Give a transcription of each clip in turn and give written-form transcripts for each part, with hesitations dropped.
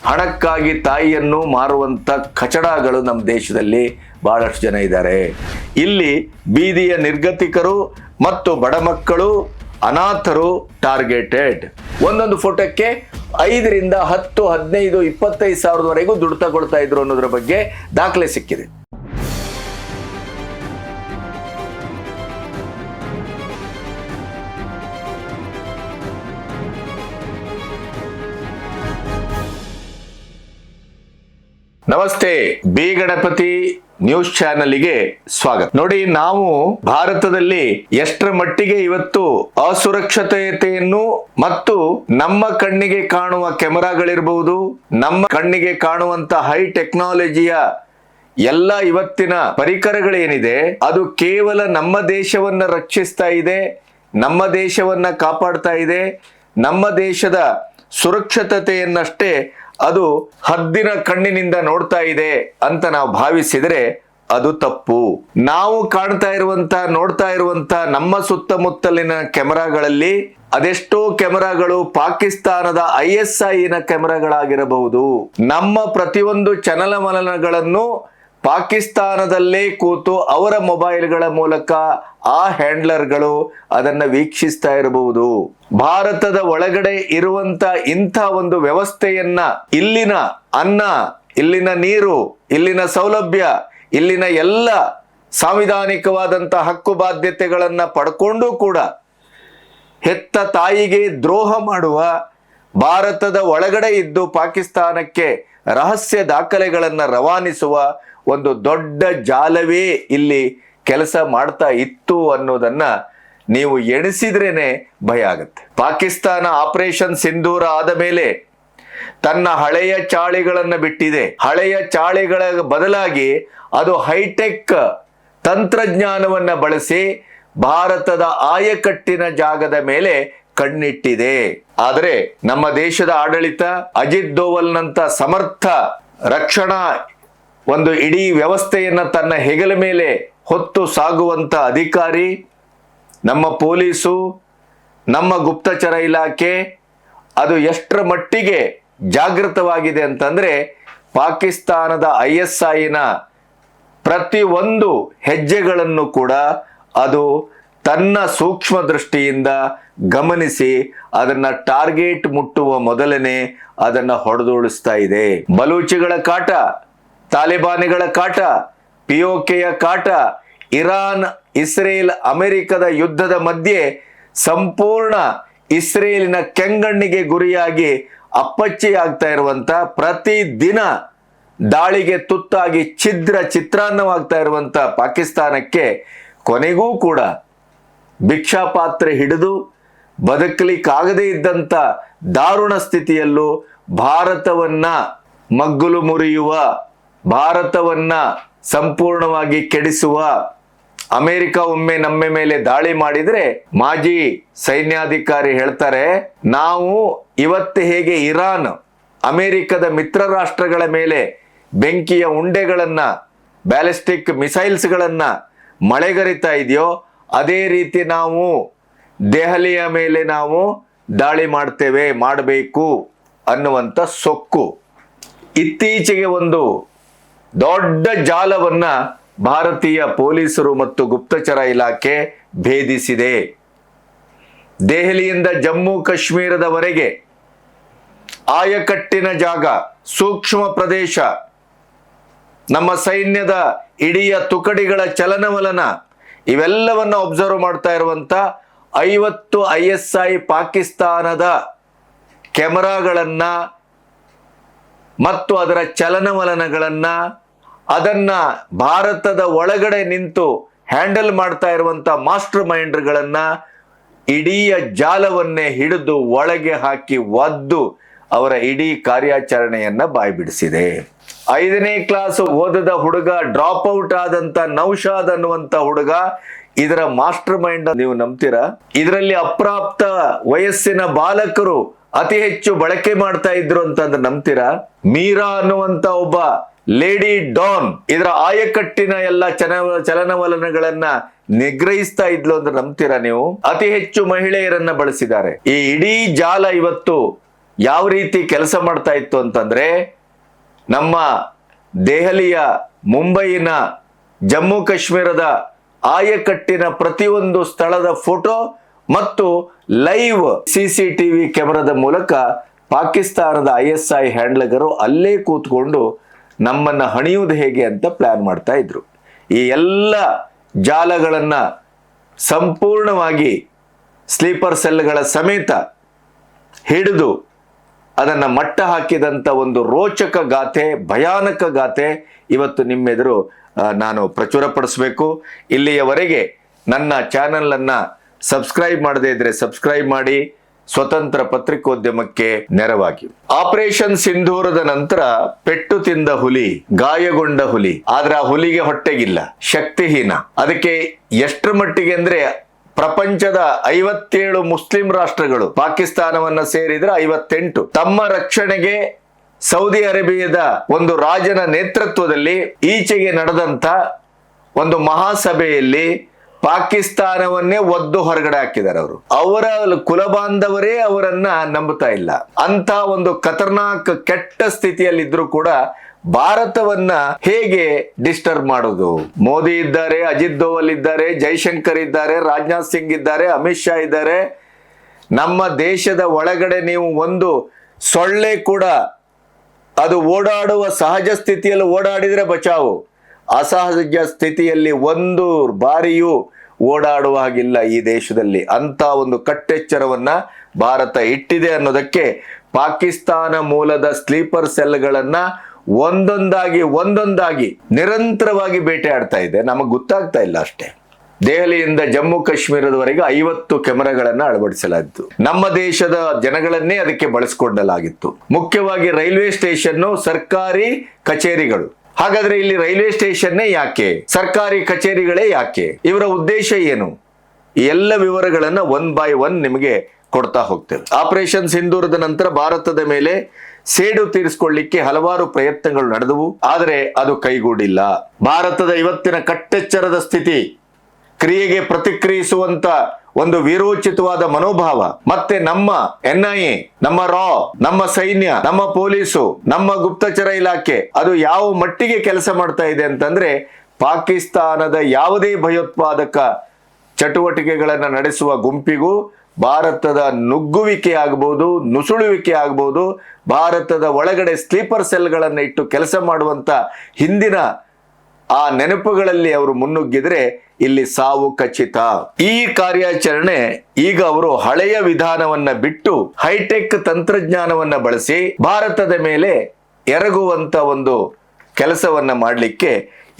ಹಣಕ್ಕಾಗಿ ತಾಯಿಯನ್ನು ಮಾರುವಂತ ಕಚಡಗಳು ನಮ್ಮ ದೇಶದಲ್ಲಿ ಬಹಳಷ್ಟು ಜನ ಇದ್ದಾರೆ. ಇಲ್ಲಿ ಬೀದಿಯ ನಿರ್ಗತಿಕರು ಮತ್ತು ಬಡ ಮಕ್ಕಳು, ಅನಾಥರು ಟಾರ್ಗೆಟೆಡ್. ಒಂದೊಂದು ಫೋಟೋಕ್ಕೆ 5 ರಿಂದ 10, 15, 25 ಸಾವಿರದವರೆಗೂ ದುಡ್ಡು ತಗೊಳ್ತಾ ಇದ್ರು ಅನ್ನೋದ್ರ ಬಗ್ಗೆ ದಾಖಲೆ ಸಿಕ್ಕಿದೆ. ನಮಸ್ತೆ, ಬಿ ಗಣಪತಿ ನ್ಯೂಸ್ ಚಾನೆಲ್ಗೆ ಸ್ವಾಗತ. ನೋಡಿ, ನಾವು ಭಾರತದಲ್ಲಿ ಎಷ್ಟರ ಮಟ್ಟಿಗೆ ಇವತ್ತು ಅಸುರಕ್ಷತೆಯನ್ನು ಮತ್ತು ನಮ್ಮ ಕಣ್ಣಿಗೆ ಕಾಣುವ ಕೆಮೆರಾಗಳಿರಬಹುದು, ನಮ್ಮ ಕಣ್ಣಿಗೆ ಕಾಣುವಂತ ಹೈ ಟೆಕ್ನಾಲಜಿಯ ಎಲ್ಲ ಇವತ್ತಿನ ಪರಿಕರಗಳೇನಿದೆ ಅದು ಕೇವಲ ನಮ್ಮ ದೇಶವನ್ನ ರಕ್ಷಿಸ್ತಾ ಇದೆ, ನಮ್ಮ ದೇಶವನ್ನ ಕಾಪಾಡ್ತಾ ಇದೆ, ನಮ್ಮ ದೇಶದ ಸುರಕ್ಷತೆಯನ್ನಷ್ಟೇ ಅದು ಹದ್ದಿನ ಕಣ್ಣಿನಿಂದ ನೋಡ್ತಾ ಇದೆ ಅಂತ ನಾವು ಭಾವಿಸಿದರೆ ಅದು ತಪ್ಪು. ನಾವು ನೋಡ್ತಾ ಇರುವಂತ ನಮ್ಮ ಸುತ್ತಮುತ್ತಲಿನ ಕೆಮೆರಾಗಳಲ್ಲಿ ಅದೆಷ್ಟೋ ಕೆಮೆರಾಗಳು ಪಾಕಿಸ್ತಾನದ ISIನ ಕೆಮೆರಾಗಳಾಗಿರಬಹುದು. ನಮ್ಮ ಪ್ರತಿಯೊಂದು ಚಲನವಲನಗಳನ್ನು ಪಾಕಿಸ್ತಾನದಲ್ಲೇ ಕೂತು ಅವರ ಮೊಬೈಲ್ಗಳ ಮೂಲಕ ಆ ಹ್ಯಾಂಡ್ಲರ್ಗಳು ಅದನ್ನ ವೀಕ್ಷಿಸ್ತಾ ಇರಬಹುದು. ಭಾರತದ ಒಳಗಡೆ ಇರುವಂತ ಇಂಥ ಒಂದು ವ್ಯವಸ್ಥೆಯನ್ನ, ಇಲ್ಲಿನ ಅನ್ನ, ಇಲ್ಲಿನ ನೀರು, ಇಲ್ಲಿನ ಸೌಲಭ್ಯ, ಇಲ್ಲಿನ ಎಲ್ಲ ಸಾಂವಿಧಾನಿಕವಾದಂತ ಹಕ್ಕು ಬಾಧ್ಯತೆಗಳನ್ನ ಪಡ್ಕೊಂಡು ಕೂಡ ಹೆತ್ತ ತಾಯಿಗೆ ದ್ರೋಹ ಮಾಡುವ, ಭಾರತದ ಒಳಗಡೆ ಇದ್ದು ಪಾಕಿಸ್ತಾನಕ್ಕೆ ರಹಸ್ಯ ದಾಖಲೆಗಳನ್ನ ರವಾನಿಸುವ ಒಂದು ದೊಡ್ಡ ಜಾಲವೇ ಇಲ್ಲಿ ಕೆಲಸ ಮಾಡ್ತಾ ಇತ್ತು ಅನ್ನೋದನ್ನ ನೀವು ಎಣಿಸಿದ್ರೇನೆ ಭಯ ಆಗುತ್ತೆ. ಪಾಕಿಸ್ತಾನ ಆಪರೇಷನ್ ಸಿಂಧೂರ ಆದ ಮೇಲೆ ತನ್ನ ಹಳೆಯ ಚಾಳಿಗಳನ್ನ ಬಿಟ್ಟಿದೆ. ಹಳೆಯ ಚಾಳಿಗಳ ಬದಲಾಗಿ ಅದು ಹೈಟೆಕ್ ತಂತ್ರಜ್ಞಾನವನ್ನ ಬಳಸಿ ಭಾರತದ ಆಯಕಟ್ಟಿನ ಜಾಗದ ಮೇಲೆ ಕಣ್ಣಿಟ್ಟಿದೆ. ಆದರೆ ನಮ್ಮ ದೇಶದ ಆಡಳಿತ, ಅಜಿತ್ ದೋವಲ್ನಂತ ಸಮರ್ಥ ರಕ್ಷಣಾ ಒಂದು ಇಡೀ ವ್ಯವಸ್ಥೆಯನ್ನ ತನ್ನ ಹೆಗಲ ಮೇಲೆ ಹೊತ್ತು ಸಾಗುವಂತ ಅಧಿಕಾರಿ, ನಮ್ಮ ಪೊಲೀಸು, ನಮ್ಮ ಗುಪ್ತಚರ ಇಲಾಖೆ ಅದು ಎಷ್ಟರ ಮಟ್ಟಿಗೆ ಜಾಗೃತವಾಗಿದೆ ಅಂತಂದ್ರೆ ಪಾಕಿಸ್ತಾನದ ISIನ ಪ್ರತಿಯೊಂದು ಹೆಜ್ಜೆಗಳನ್ನು ಕೂಡ ಅದು ತನ್ನ ಸೂಕ್ಷ್ಮ ದೃಷ್ಟಿಯಿಂದ ಗಮನಿಸಿ ಅದನ್ನ ಟಾರ್ಗೆಟ್ ಮುಟ್ಟುವ ಮೊದಲನೇ ಅದನ್ನ ಹೊಡೆದುಳಿಸ್ತಾ ಇದೆ. ಬಲೂಚಿಗಳ ಕಾಟ, ತಾಲಿಬಾನಿಗಳ ಕಾಟ, POKಯ ಕಾಟ, ಇರಾನ್, ಇಸ್ರೇಲ್, ಅಮೆರಿಕದ ಯುದ್ಧದ ಮಧ್ಯೆ ಸಂಪೂರ್ಣ ಇಸ್ರೇಲಿನ ಕೆಂಗಣ್ಣಿಗೆ ಗುರಿಯಾಗಿ ಅಪ್ಪಚ್ಚಿಯಾಗ್ತಾ ಇರುವಂತ, ಪ್ರತಿದಿನ ದಾಳಿಗೆ ತುತ್ತಾಗಿ ಚಿತ್ರಾನ್ನವಾಗ್ತಾ ಇರುವಂತ ಪಾಕಿಸ್ತಾನಕ್ಕೆ ಕೊನೆಗೂ ಕೂಡ ಭಿಕ್ಷಾಪಾತ್ರೆ ಹಿಡಿದು ಬದುಕಲಿಕ್ಕಾಗದೇ ಇದ್ದಂತ ದಾರುಣ ಸ್ಥಿತಿಯಲ್ಲೂ ಭಾರತವನ್ನ ಮಗ್ಗುಲು ಮುರಿಯುವ, ಭಾರತವನ್ನ ಸಂಪೂರ್ಣವಾಗಿ ಕೆಡಿಸುವ ಅಮೆರಿಕ ಒಮ್ಮೆ ನಮ್ಮ ಮೇಲೆ ದಾಳಿ ಮಾಡಿದ್ರೆ ಮಾಜಿ ಸೈನ್ಯಾಧಿಕಾರಿ ಹೇಳ್ತಾರೆ, ನಾವು ಇವತ್ತು ಹೇಗೆ ಇರಾನ್ ಅಮೆರಿಕದ ಮಿತ್ರ ರಾಷ್ಟ್ರಗಳ ಮೇಲೆ ಬೆಂಕಿಯ ಉಂಡೆಗಳನ್ನ, ಬ್ಯಾಲಿಸ್ಟಿಕ್ ಮಿಸೈಲ್ಸ್ಗಳನ್ನ ಮಳೆಗರಿತಾ ಇದೆಯೋ ಅದೇ ರೀತಿ ನಾವು ದೆಹಲಿಯ ಮೇಲೆ ನಾವು ದಾಳಿ ಮಾಡಬೇಕು ಅನ್ನುವಂಥ ಸೊಕ್ಕು. ಇತ್ತೀಚೆಗೆ ಒಂದು ದೊಡ್ಡ ಜಾಲವನ್ನ ಭಾರತೀಯ ಪೊಲೀಸರು ಮತ್ತು ಗುಪ್ತಚರ ಇಲಾಖೆ ಭೇದಿಸಿದೆ. ದೆಹಲಿಯಿಂದ ಜಮ್ಮು ಕಾಶ್ಮೀರದವರೆಗೆ ಆಯಕಟ್ಟಿನ ಜಾಗ, ಸೂಕ್ಷ್ಮ ಪ್ರದೇಶ, ನಮ್ಮ ಸೈನ್ಯದ ಇಡೀ ತುಕಡಿಗಳ ಚಲನವಲನ ಇವೆಲ್ಲವನ್ನ ಒಬ್ಸರ್ವ್ ಮಾಡ್ತಾ ಇರುವಂತ 50 ISI ಪಾಕಿಸ್ತಾನದ ಕೆಮೆರಾಗಳನ್ನ ಮತ್ತು ಅದರ ಚಲನವಲನಗಳನ್ನ ಅದನ್ನ ಭಾರತದ ಒಳಗಡೆ ನಿಂತು ಹ್ಯಾಂಡಲ್ ಮಾಡ್ತಾ ಇರುವಂತ ಮಾಸ್ಟರ್ ಮೈಂಡ್ಗಳನ್ನ ಇಡೀ ಜಾಲವನ್ನೇ ಹಿಡಿದು ಒಳಗೆ ಹಾಕಿ ಒದ್ದು ಅವರ ಇಡೀ ಕಾರ್ಯಾಚರಣೆಯನ್ನ ಬಾಯ್ಬಿಡಿಸಿದೆ. 5ನೇ ಕ್ಲಾಸ್ ಓದದ ಹುಡುಗ, ಡ್ರಾಪ್ ಔಟ್ ಆದಂತ ನೌಶಾದ್ ಅನ್ನುವಂತ ಹುಡುಗ ಇದರ ಮಾಸ್ಟರ್ ಮೈಂಡ್. ನೀವು ನಂಬ್ತೀರಾ? ಇದರಲ್ಲಿ ಅಪ್ರಾಪ್ತ ವಯಸ್ಸಿನ ಬಾಲಕರು ಅತಿ ಹೆಚ್ಚು ಬಳಕೆ ಮಾಡ್ತಾ ಇದ್ರು ಅಂತಂದ್ರೆ ನಂಬ್ತೀರಾ? ಮೀರಾ ಅನ್ನುವಂತ ಒಬ್ಬ ಲೇಡಿ ಡಾನ್ ಇದರ ಆಯಕಟ್ಟಿನ ಎಲ್ಲ ಚಲನವಲನಗಳನ್ನ ನಿಗ್ರಹಿಸ್ತಾ ಇದ್ಲು ಅಂದ್ರೆ ನಂಬ್ತೀರಾ ನೀವು? ಅತಿ ಹೆಚ್ಚು ಮಹಿಳೆಯರನ್ನ ಬಳಸಿದ್ದಾರೆ. ಈ ಇಡೀ ಜಾಲ ಇವತ್ತು ಯಾವ ರೀತಿ ಕೆಲಸ ಮಾಡ್ತಾ ಇತ್ತು ಅಂತಂದ್ರೆ, ನಮ್ಮ ದೆಹಲಿಯ, ಮುಂಬೈನ, ಜಮ್ಮು ಕಾಶ್ಮೀರದ ಆಯಕಟ್ಟಿನ ಪ್ರತಿಯೊಂದು ಸ್ಥಳದ ಫೋಟೋ ಮತ್ತು ಲೈವ್ CCTV ಕ್ಯಾಮೆರಾದ ಮೂಲಕ ಪಾಕಿಸ್ತಾನದ ISI ಹ್ಯಾಂಡ್ಲಗರು ಅಲ್ಲೇ ಕೂತ್ಕೊಂಡು ನಮ್ಮನ್ನ ಹಣಿಯುವುದು ಹೇಗೆ ಅಂತ ಪ್ಲಾನ್ ಮಾಡ್ತಾ ಇದ್ರು. ಈ ಎಲ್ಲ ಜಾಲಗಳನ್ನ ಸಂಪೂರ್ಣವಾಗಿ ಸ್ಲೀಪರ್ ಸೆಲ್ಗಳ ಸಮೇತ ಹಿಡಿದು ಅದನ್ನ ಮಟ್ಟ ಹಾಕಿದಂತ ಒಂದು ರೋಚಕ ಗಾಥೆ, ಭಯಾನಕ ಗಾಥೆ ಇವತ್ತು ನಿಮ್ಮೆದುರು ನಾನು ಪ್ರಚುರಪಡಿಸಬೇಕು. ಇಲ್ಲಿಯವರೆಗೆ ನನ್ನ ಚಾನೆಲ್ ಅನ್ನ ಸಬ್ಸ್ಕ್ರೈಬ್ ಮಾಡದೇ ಇದ್ರೆ ಸಬ್ಸ್ಕ್ರೈಬ್ ಮಾಡಿ, ಸ್ವತಂತ್ರ ಪತ್ರಿಕೋದ್ಯಮಕ್ಕೆ ನೆರವಾಗಿ. ಆಪರೇಷನ್ ಸಿಂಧೂರದ ನಂತರ ಪೆಟ್ಟು ತಿಂದ ಹುಲಿ, ಗಾಯಗೊಂಡ ಹುಲಿ, ಆದ್ರೆ ಆ ಹುಲಿಗೆ ಹೊಟ್ಟೆಗಿಲ್ಲ, ಶಕ್ತಿಹೀನ. ಅದಕ್ಕೆ ಎಷ್ಟರ ಮಟ್ಟಿಗೆ ಅಂದ್ರೆ ಪ್ರಪಂಚದ 57 ಮುಸ್ಲಿಂ ರಾಷ್ಟ್ರಗಳು, ಪಾಕಿಸ್ತಾನವನ್ನ ಸೇರಿದ್ರೆ 58, ತಮ್ಮ ರಕ್ಷಣೆಗೆ ಸೌದಿ ಅರೇಬಿಯಾದ ಒಂದು ರಾಜನ ನೇತೃತ್ವದಲ್ಲಿ ಈಚೆಗೆ ನಡೆದಂತ ಒಂದು ಮಹಾಸಭೆಯಲ್ಲಿ ಪಾಕಿಸ್ತಾನವನ್ನೇ ಒದ್ದು ಹೊರಗಡೆ ಹಾಕಿದ್ದಾರೆ. ಅವರ ಕುಲಬಾಂಧವರೇ ಅವರನ್ನ ನಂಬುತ್ತಾ ಇಲ್ಲ. ಅಂತ ಒಂದು ಖತರ್ನಾಕ್ ಕೆಟ್ಟ ಸ್ಥಿತಿಯಲ್ಲಿದ್ರು ಕೂಡ ಭಾರತವನ್ನ ಹೇಗೆ ಡಿಸ್ಟರ್ಬ್ ಮಾಡೋದು? ಮೋದಿ ಇದ್ದಾರೆ, ಅಜಿತ್ ದೋವಲ್ ಇದ್ದಾರೆ, ಜೈಶಂಕರ್ ಇದ್ದಾರೆ, ರಾಜನಾಥ್ ಸಿಂಗ್ ಇದ್ದಾರೆ, ಅಮಿತ್ ಶಾ ಇದ್ದಾರೆ. ನಮ್ಮ ದೇಶದ ಒಳಗಡೆ ನೀವು ಒಂದು ಸೊಳ್ಳೆ ಕೂಡ ಅದು ಓಡಾಡುವ ಸಹಜ ಸ್ಥಿತಿಯಲ್ಲಿ ಓಡಾಡಿದ್ರೆ ಬಚಾವು, ಅಸಹಜ ಸ್ಥಿತಿಯಲ್ಲಿ ಒಂದು ಬಾರಿಯೂ ಓಡಾಡುವ ಹಾಗಿಲ್ಲ ಈ ದೇಶದಲ್ಲಿ. ಅಂತ ಒಂದು ಕಟ್ಟೆಚ್ಚರವನ್ನ ಭಾರತ ಇಟ್ಟಿದೆ ಅನ್ನೋದಕ್ಕೆ ಪಾಕಿಸ್ತಾನ ಮೂಲದ ಸ್ಲೀಪರ್ ಸೆಲ್ಗಳನ್ನ ಒಂದೊಂದಾಗಿ ನಿರಂತರವಾಗಿ ಬೇಟೆಯಾಡ್ತಾ ಇದೆ. ನಮಗೆ ಗೊತ್ತಾಗ್ತಾ ಇಲ್ಲ ಅಷ್ಟೇ. ದೆಹಲಿಯಿಂದ ಜಮ್ಮು ಕಾಶ್ಮೀರದವರೆಗೆ 50 ಕ್ಯಾಮೆರಾಗಳನ್ನ ಅಳವಡಿಸಲಾಗಿತ್ತು. ನಮ್ಮ ದೇಶದ ಜನಗಳನ್ನೇ ಅದಕ್ಕೆ ಬಳಸಿಕೊಳ್ಳಲಾಗಿತ್ತು. ಮುಖ್ಯವಾಗಿ ರೈಲ್ವೆ ಸ್ಟೇಷನ್, ಸರ್ಕಾರಿ ಕಚೇರಿಗಳು. ಹಾಗಾದ್ರೆ ಇಲ್ಲಿ ರೈಲ್ವೆ ಸ್ಟೇಷನ್ನೇ ಯಾಕೆ, ಸರ್ಕಾರಿ ಕಚೇರಿಗಳೇ ಯಾಕೆ, ಇವರ ಉದ್ದೇಶ ಏನು? ಈ ಎಲ್ಲ ವಿವರಗಳನ್ನ 1 by 1 ನಿಮಗೆ ಕೊಡ್ತಾ ಹೋಗ್ತೇವೆ. ಆಪರೇಷನ್ ಸಿಂಧೂರದ ನಂತರ ಭಾರತದ ಮೇಲೆ ಸೇಡು ತೀರಿಸಿಕೊಳ್ಳಿಕ್ಕೆ ಹಲವಾರು ಪ್ರಯತ್ನಗಳು ನಡೆದವು, ಆದರೆ ಅದು ಕೈಗೂಡಿಲ್ಲ. ಭಾರತದ ಇವತ್ತಿನ ಕಟ್ಟೆಚ್ಚರದ ಸ್ಥಿತಿ, ಕ್ರಿಯೆಗೆ ಪ್ರತಿಕ್ರಿಯಿಸುವಂತ ಒಂದು ವೀರೋಚಿತವಾದ ಮನೋಭಾವ, ಮತ್ತೆ ನಮ್ಮ NIA, ನಮ್ಮ ರಾ, ನಮ್ಮ ಸೈನ್ಯ, ನಮ್ಮ ಪೊಲೀಸು, ನಮ್ಮ ಗುಪ್ತಚರ ಇಲಾಖೆ ಅದು ಯಾವ ಮಟ್ಟಿಗೆ ಕೆಲಸ ಮಾಡ್ತಾ ಇದೆ ಅಂತಂದ್ರೆ, ಪಾಕಿಸ್ತಾನದ ಯಾವುದೇ ಭಯೋತ್ಪಾದಕ ಚಟುವಟಿಕೆಗಳನ್ನು ನಡೆಸುವ ಗುಂಪಿಗೂ ಭಾರತದ ನುಗ್ಗುವಿಕೆ ಆಗಬಹುದು, ನುಸುಳುವಿಕೆ ಆಗಬಹುದು, ಭಾರತದ ಒಳಗಡೆ ಸ್ಲೀಪರ್ ಸೆಲ್ಗಳನ್ನು ಇಟ್ಟು ಕೆಲಸ ಮಾಡುವಂತ ಹಿಂದಿನ ಆ ನೆನಪುಗಳಲ್ಲಿ ಅವರು ಮುನ್ನುಗ್ಗಿದ್ರೆ ಇಲ್ಲಿ ಸಾವು ಖಚಿತ. ಈ ಕಾರ್ಯಾಚರಣೆ ಈಗ ಅವರು ಹಳೆಯ ವಿಧಾನವನ್ನ ಬಿಟ್ಟು ಹೈಟೆಕ್ ತಂತ್ರಜ್ಞಾನವನ್ನ ಬಳಸಿ ಭಾರತದ ಮೇಲೆ ಎರಗುವಂತ ಒಂದು ಕೆಲಸವನ್ನ ಮಾಡಲಿಕ್ಕೆ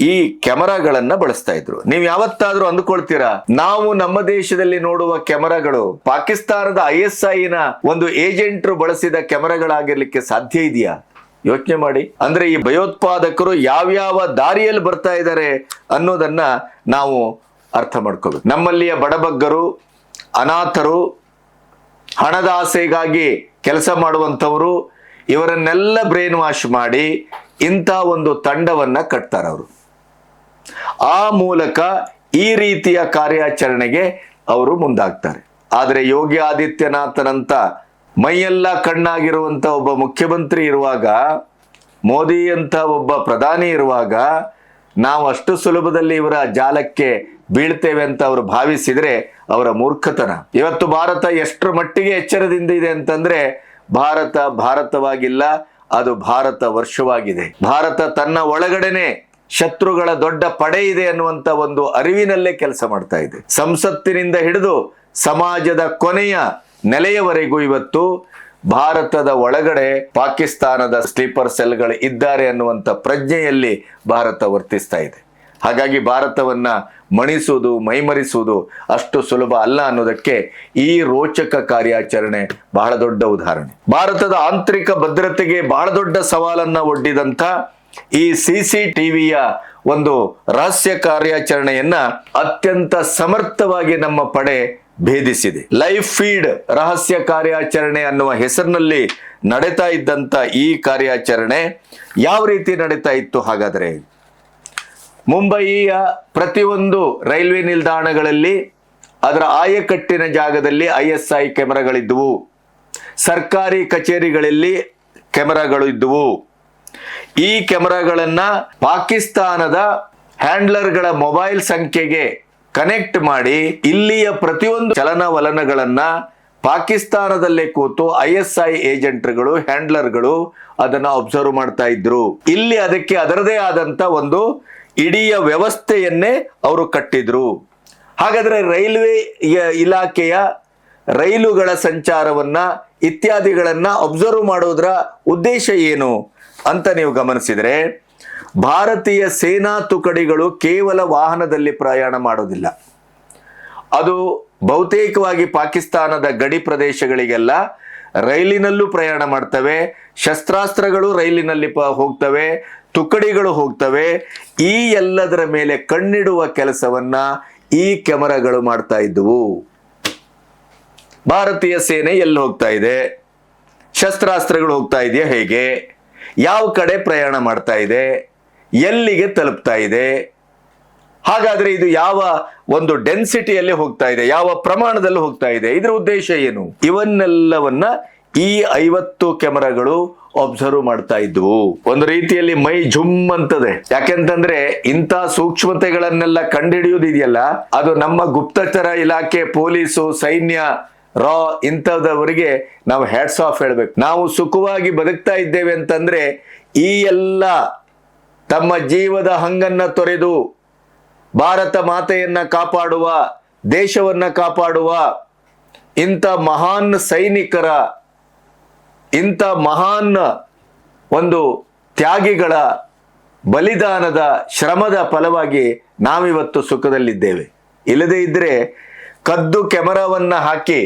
ಈ ಕ್ಯಾಮೆರಾಗಳನ್ನ ಬಳಸ್ತಾ ಇದ್ರು. ನೀವು ಯಾವತ್ತಾದ್ರೂ ಅಂದುಕೊಳ್ತೀರಾ ನಾವು ನಮ್ಮ ದೇಶದಲ್ಲಿ ನೋಡುವ ಕ್ಯಾಮೆರಾಗಳು ಪಾಕಿಸ್ತಾನದ ISIನ ಒಂದು ಏಜೆಂಟ್ರು ಬಳಸಿದ ಕ್ಯಾಮೆರಾಗಳಾಗಿರ್ಲಿಕ್ಕೆ ಸಾಧ್ಯ ಇದೆಯಾ? ಯೋಚನೆ ಮಾಡಿ. ಅಂದ್ರೆ ಈ ಭಯೋತ್ಪಾದಕರು ಯಾವ್ಯಾವ ದಾರಿಯಲ್ಲಿ ಬರ್ತಾ ಇದ್ದಾರೆ ಅನ್ನೋದನ್ನ ನಾವು ಅರ್ಥ ಮಾಡ್ಕೋಬೇಕು. ನಮ್ಮಲ್ಲಿಯ ಬಡಬಗ್ಗರು, ಅನಾಥರು, ಹಣದ ಆಸೆಗಾಗಿ ಕೆಲಸ ಮಾಡುವಂಥವರು, ಇವರನ್ನೆಲ್ಲ ಬ್ರೈನ್ ವಾಶ್ ಮಾಡಿ ಇಂಥ ಒಂದು ತಂಡವನ್ನ ಕಟ್ತಾರೆ ಅವರು. ಆ ಮೂಲಕ ಈ ರೀತಿಯ ಕಾರ್ಯಾಚರಣೆಗೆ ಅವರು ಮುಂದಾಗ್ತಾರೆ. ಆದರೆ ಯೋಗಿ ಆದಿತ್ಯನಾಥನಂತ ಮೈಯೆಲ್ಲ ಕಣ್ಣಾಗಿರುವಂತ ಒಬ್ಬ ಮುಖ್ಯಮಂತ್ರಿ ಇರುವಾಗ, ಮೋದಿ ಅಂತ ಒಬ್ಬ ಪ್ರಧಾನಿ ಇರುವಾಗ, ನಾವು ಅಷ್ಟು ಸುಲಭದಲ್ಲಿ ಇವರ ಜಾಲಕ್ಕೆ ಬೀಳ್ತೇವೆ ಅಂತ ಅವರು ಭಾವಿಸಿದ್ರೆ ಅವರ ಮೂರ್ಖತನ. ಇವತ್ತು ಭಾರತ ಎಷ್ಟರ ಮಟ್ಟಿಗೆ ಎಚ್ಚರದಿಂದ ಇದೆ ಅಂತಂದ್ರೆ, ಭಾರತ ಭಾರತವಾಗಿಲ್ಲ, ಅದು ಭಾರತ ವರ್ಷವಾಗಿದೆ. ಭಾರತ ತನ್ನ ಒಳಗಡೆನೆ ಶತ್ರುಗಳ ದೊಡ್ಡ ಪಡೆ ಇದೆ ಅನ್ನುವಂತ ಒಂದು ಅರಿವಿನಲ್ಲೇ ಕೆಲಸ ಮಾಡ್ತಾ ಇದೆ. ಸಂಸತ್ತಿನಿಂದ ಹಿಡಿದು ಸಮಾಜದ ಕೊನೆಯ ನೆಲೆಯವರೆಗೂ ಇವತ್ತು ಭಾರತದ ಒಳಗಡೆ ಪಾಕಿಸ್ತಾನದ ಸ್ಲೀಪರ್ ಸೆಲ್ಗಳು ಇದ್ದಾರೆ ಅನ್ನುವಂಥ ಪ್ರಜ್ಞೆಯಲ್ಲಿ ಭಾರತ ವರ್ತಿಸ್ತಾ ಇದೆ. ಹಾಗಾಗಿ ಭಾರತವನ್ನ ಮಣಿಸುವುದು, ಮೈಮರಿಸುವುದು ಅಷ್ಟು ಸುಲಭ ಅಲ್ಲ ಅನ್ನೋದಕ್ಕೆ ಈ ರೋಚಕ ಕಾರ್ಯಾಚರಣೆ ಬಹಳ ದೊಡ್ಡ ಉದಾಹರಣೆ. ಭಾರತದ ಆಂತರಿಕ ಭದ್ರತೆಗೆ ಬಹಳ ದೊಡ್ಡ ಸವಾಲನ್ನ ಒಡ್ಡಿದಂತ ಈ CCTVಯ ಒಂದು ರಹಸ್ಯ ಕಾರ್ಯಾಚರಣೆಯನ್ನ ಅತ್ಯಂತ ಸಮರ್ಥವಾಗಿ ನಮ್ಮ ಪಡೆ ಭೇದಿಸಿದೆ. ಲೈವ್ ಫೀಡ್ ರಹಸ್ಯ ಕಾರ್ಯಾಚರಣೆ ಅನ್ನುವ ಹೆಸರಿನಲ್ಲಿ ನಡೀತಾ ಇದ್ದಂತ ಈ ಕಾರ್ಯಾಚರಣೆ ಯಾವ ರೀತಿ ನಡೀತಾ ಇತ್ತು ಹಾಗಾದ್ರೆ? ಮುಂಬಯಿಯ ಪ್ರತಿಯೊಂದು ರೈಲ್ವೆ ನಿಲ್ದಾಣಗಳಲ್ಲಿ ಅದರ ಆಯಕಟ್ಟಿನ ಜಾಗದಲ್ಲಿ ISI ಕ್ಯಾಮೆರಾಗಳಿದ್ವು. ಸರ್ಕಾರಿ ಕಚೇರಿಗಳಲ್ಲಿ ಕ್ಯಾಮೆರಾಗಳು ಇದ್ದುವು. ಈ ಕ್ಯಾಮೆರಾಗಳನ್ನ ಪಾಕಿಸ್ತಾನದ ಹ್ಯಾಂಡ್ಲರ್ಗಳ ಮೊಬೈಲ್ ಸಂಖ್ಯೆಗೆ ಕನೆಕ್ಟ್ ಮಾಡಿ ಇಲ್ಲಿಯ ಪ್ರತಿಯೊಂದು ಚಲನವಲನಗಳನ್ನ ಪಾಕಿಸ್ತಾನದಲ್ಲೇ ಕೂತು ISI ಏಜೆಂಟ್ಗಳು, ಹ್ಯಾಂಡ್ಲರ್ಗಳು ಅದನ್ನ ಅಬ್ಸರ್ವ್ ಮಾಡ್ತಾ ಇದ್ರು. ಇಲ್ಲಿ ಅದಕ್ಕೆ ಅದರದೇ ಆದಂತ ಒಂದು ಇಡೀ ವ್ಯವಸ್ಥೆಯನ್ನೇ ಅವರು ಕಟ್ಟಿದ್ರು. ಹಾಗಾದ್ರೆ ರೈಲ್ವೆ ಇಲಾಖೆಯ ರೈಲುಗಳ ಸಂಚಾರವನ್ನ ಇತ್ಯಾದಿಗಳನ್ನ ಅಬ್ಸರ್ವ್ ಮಾಡೋದ್ರ ಉದ್ದೇಶ ಏನು ಅಂತ ನೀವು ಗಮನಿಸಿದ್ರೆ, ಭಾರತೀಯ ಸೇನಾ ತುಕಡಿಗಳು ಕೇವಲ ವಾಹನದಲ್ಲಿ ಪ್ರಯಾಣ ಮಾಡೋದಿಲ್ಲ. ಅದು ಬಹುತೇಕವಾಗಿ ಪಾಕಿಸ್ತಾನದ ಗಡಿ ಪ್ರದೇಶಗಳಿಗೆಲ್ಲ ರೈಲಿನಲ್ಲೂ ಪ್ರಯಾಣ ಮಾಡ್ತವೆ, ಶಸ್ತ್ರಾಸ್ತ್ರಗಳು ರೈಲಿನಲ್ಲಿ ಹೋಗ್ತವೆ, ತುಕಡಿಗಳು ಹೋಗ್ತವೆ. ಈ ಎಲ್ಲದರ ಮೇಲೆ ಕಣ್ಣಿಡುವ ಕೆಲಸವನ್ನ ಈ ಕ್ಯಾಮೆರಾಗಳು ಮಾಡ್ತಾ ಇದ್ವು. ಭಾರತೀಯ ಸೇನೆ ಎಲ್ಲಿ ಹೋಗ್ತಾ ಇದೆ, ಶಸ್ತ್ರಾಸ್ತ್ರಗಳು ಹೋಗ್ತಾ ಇದೆಯಾ, ಹೇಗೆ, ಯಾವ ಕಡೆ ಪ್ರಯಾಣ ಮಾಡ್ತಾ ಇದೆ, ಎಲ್ಲಿಗೆ ತಲುಪ್ತಾ ಇದೆ, ಹಾಗಾದ್ರೆ ಇದು ಯಾವ ಒಂದು ಡೆನ್ಸಿಟಿಯಲ್ಲಿ ಹೋಗ್ತಾ ಇದೆ, ಯಾವ ಪ್ರಮಾಣದಲ್ಲಿ ಹೋಗ್ತಾ ಇದೆ, ಇದರ ಉದ್ದೇಶ ಏನು, ಇವನ್ನೆಲ್ಲವನ್ನ ಈ 50 ಕ್ಯಾಮೆರಾಗಳು ಅಬ್ಸರ್ವ್ ಮಾಡ್ತಾ ಇದ್ವು. ಒಂದು ರೀತಿಯಲ್ಲಿ ಮೈ ಝುಮ್ ಅಂತದೆ. ಯಾಕೆಂತಂದ್ರೆ ಇಂಥ ಸೂಕ್ಷ್ಮತೆಗಳನ್ನೆಲ್ಲ ಕಂಡುಹಿಡಿಯುವುದಿದೆಯಲ್ಲ, ಅದು ನಮ್ಮ ಗುಪ್ತಚರ ಇಲಾಖೆ, ಪೊಲೀಸು, ಸೈನ್ಯ, ಇಂಥದವರಿಗೆ ನಾವು ಹ್ಯಾಟ್ಸ್ ಆಫ್ ಹೇಳ್ಬೇಕು. ನಾವು ಸುಖವಾಗಿ ಬದುಕ್ತಾ ಇದ್ದೇವೆ ಅಂತಂದ್ರೆ ಈ ಎಲ್ಲ ತಮ್ಮ ಜೀವದ ಹಂಗನ್ನ ತೊರೆದು ಭಾರತ ಮಾತೆಯನ್ನ ಕಾಪಾಡುವ, ದೇಶವನ್ನ ಕಾಪಾಡುವ ಇಂಥ ಮಹಾನ್ ಸೈನಿಕರ, ಇಂಥ ಮಹಾನ್ ಒಂದು ತ್ಯಾಗಿಗಳ ಬಲಿದಾನದ ಶ್ರಮದ ಫಲವಾಗಿ ನಾವಿವತ್ತು ಸುಖದಲ್ಲಿದ್ದೇವೆ. ಇಲ್ಲದೇ ಇದ್ರೆ ಕದ್ದು ಕ್ಯಾಮೆರಾವನ್ನ ಹಾಕಿ